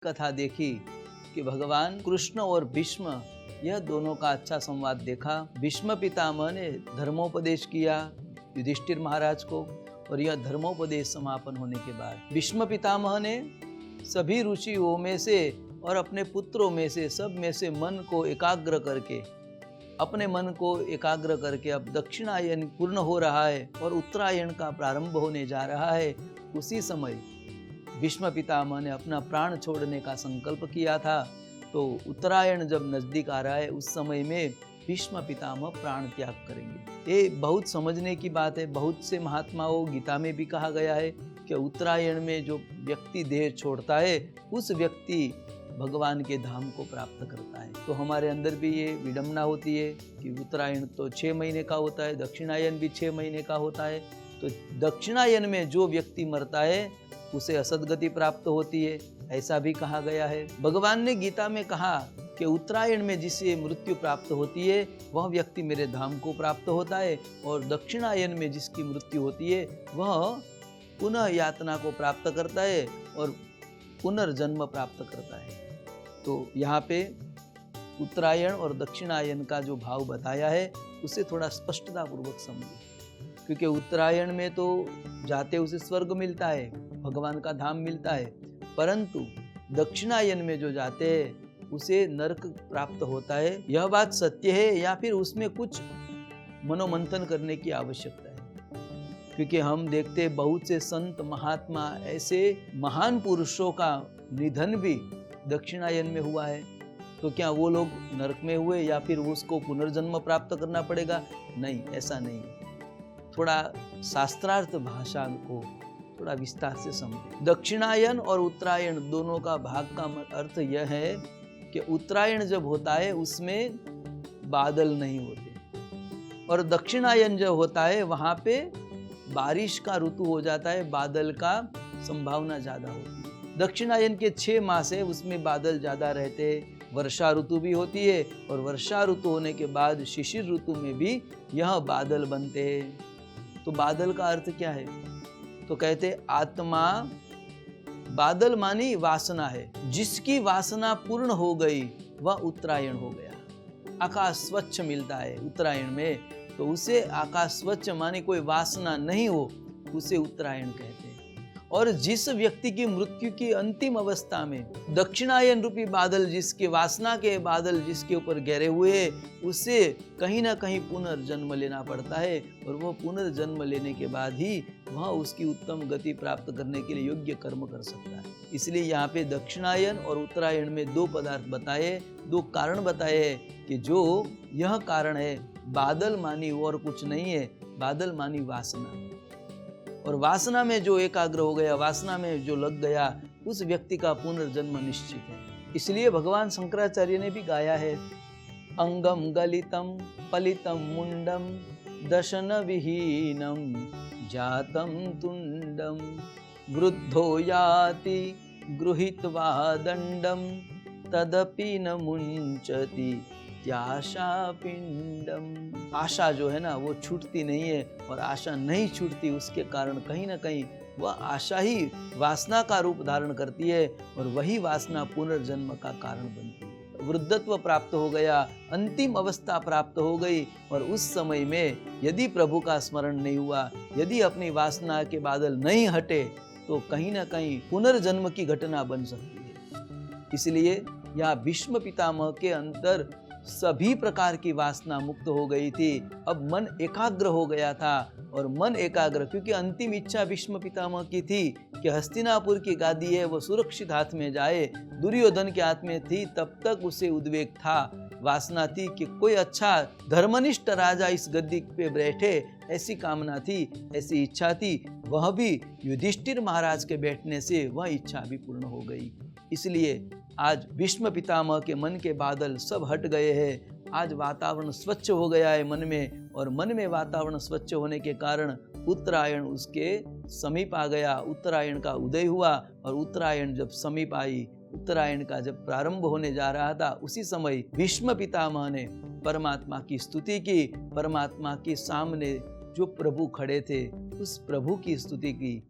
कथा देखी कि भगवान कृष्ण और भीष्म यह दोनों का अच्छा संवाद देखा। भीष्म पितामह ने धर्मोपदेश किया युधिष्ठिर महाराज को, और यह धर्मोपदेश समापन होने के बाद भीष्म पितामह ने सभी ऋषियों में से और अपने पुत्रों में से सब में से मन को एकाग्र करके, अपने मन को एकाग्र करके, अब दक्षिणायन पूर्ण हो रहा है और उत्तरायण का प्रारंभ होने जा रहा है, उसी समय भीष्म पितामह ने अपना प्राण छोड़ने का संकल्प किया था। तो उत्तरायण जब नजदीक आ रहा है उस समय में भीष्म पितामह प्राण त्याग करेंगे। ये बहुत समझने की बात है। बहुत से महात्माओं, गीता में भी कहा गया है कि उत्तरायण में जो व्यक्ति देह छोड़ता है उस व्यक्ति भगवान के धाम को प्राप्त करता है। तो हमारे अंदर भी ये विडंबना होती है कि उत्तरायण तो 6 महीने का होता है, दक्षिणायन भी 6 महीने का होता है। तो दक्षिणायन में जो व्यक्ति मरता है उसे असदगति प्राप्त होती है, ऐसा भी कहा गया है। भगवान ने गीता में कहा कि उत्तरायण में जिसे मृत्यु प्राप्त होती है वह व्यक्ति मेरे धाम को प्राप्त होता है, और दक्षिणायन में जिसकी मृत्यु होती है वह पुनः यातना को प्राप्त करता है और पुनर्जन्म प्राप्त करता है। तो यहाँ पे उत्तरायण और दक्षिणायन का जो भाव बताया है उसे थोड़ा स्पष्टता पूर्वक समझे, क्योंकि उत्तरायण में तो जाते उसे स्वर्ग मिलता है, भगवान का धाम मिलता है, परंतु दक्षिणायन में जो जाते हैं उसे नरक प्राप्त होता है। यह बात सत्य है या फिर उसमें कुछ मनोमंथन करने की आवश्यकता है? क्योंकि हम देखते हैं बहुत से संत महात्मा, ऐसे महान पुरुषों का निधन भी दक्षिणायन में हुआ है। तो क्या वो लोग नरक में हुए या फिर उसको पुनर्जन्म प्राप्त करना पड़ेगा? नहीं, ऐसा नहीं। थोड़ा शास्त्रार्थ भाषा को थोड़ा विस्तार से समझें। दक्षिणायन और उत्तरायण दोनों का भाग का अर्थ यह है कि उत्तरायण जब होता है उसमें बादल नहीं होते, और दक्षिणायन जब होता है वहां पे बारिश का ऋतु हो जाता है, बादल का संभावना ज्यादा होती है। दक्षिणायन के 6 मास है उसमें बादल ज्यादा रहते हैं, वर्षा ऋतु भी होती है, और वर्षा ऋतु होने के बाद शिशिर ऋतु में भी यह बादल बनते हैं। तो बादल का अर्थ क्या है? तो कहते आत्मा, बादल मानी वासना है, जिसकी वासना पूर्ण हो गई वह उत्तरायण हो गया। आकाश स्वच्छ मिलता है उत्तरायण में, तो उसे आकाश स्वच्छ माने कोई वासना नहीं हो उसे उत्तरायण कहते हैं। और जिस व्यक्ति की मृत्यु की अंतिम अवस्था में दक्षिणायन रूपी बादल, जिसके वासना के बादल जिसके ऊपर घेरे हुए हैं, उसे कहीं ना कहीं पुनर्जन्म लेना पड़ता है, और वह पुनर्जन्म लेने के बाद ही वह उसकी उत्तम गति प्राप्त करने के लिए योग्य कर्म कर सकता है। इसलिए यहाँ पे दक्षिणायन और उत्तरायण में 2 पदार्थ बताए, 2 कारण बताए हैं कि जो यह कारण है बादल मानी और कुछ नहीं है, बादल मानी वासना, और वासना में जो एकाग्र हो गया, वासना में जो लग गया, उस व्यक्ति का पुनर्जन्म निश्चित है। इसलिए भगवान शंकराचार्य ने भी गाया है, अंगम गलितम पलितम मुंडम दशन विहीनम जातम तुंडम वृद्धो याति गृहीत्वा दंडम तदपि न मुंचति त्याशा पिंडम। आशा जो है ना वो छूटती नहीं है, और आशा नहीं छूटती उसके कारण कहीं ना कहीं वह आशा ही वासना का रूप धारण करती है, और वही वासना पुनर्जन्म का कारण बनती है। वृद्धत्व प्राप्त हो गया, अंतिम अवस्था प्राप्त हो गई, और उस समय में यदि प्रभु का स्मरण नहीं हुआ, यदि अपनी वासना के बादल नहीं हटे, तो कहीं ना कहीं पुनर्जन्म की घटना बन सकती है। इसलिए यहाँ भीष्म पितामह के अंदर सभी प्रकार की वासना मुक्त हो गई थी। अब मन एकाग्र हो गया था, और मन एकाग्र क्योंकि अंतिम इच्छा भीष्म पितामह की थी कि हस्तिनापुर की गादी है वो सुरक्षित हाथ में जाए, दुर्योधन के हाथ में थी तब तक उसे उद्वेग था, वासना थी कि कोई अच्छा धर्मनिष्ठ राजा इस गद्दी पे बैठे, ऐसी कामना थी, ऐसी इच्छा थी। वह भी युधिष्ठिर महाराज के बैठने से वह इच्छा भी पूर्ण हो गई। इसलिए आज भीष्म पितामह के मन के बादल सब हट गए हैं। आज वातावरण स्वच्छ हो गया है मन में, और मन में वातावरण स्वच्छ होने के कारण उत्तरायण उसके समीप आ गया, उत्तरायण का उदय हुआ। और उत्तरायण जब समीप आई, उत्तरायण का जब प्रारंभ होने जा रहा था, उसी समय भीष्म पितामह ने परमात्मा की स्तुति की। परमात्मा के सामने जो प्रभु खड़े थे उस प्रभु की स्तुति की।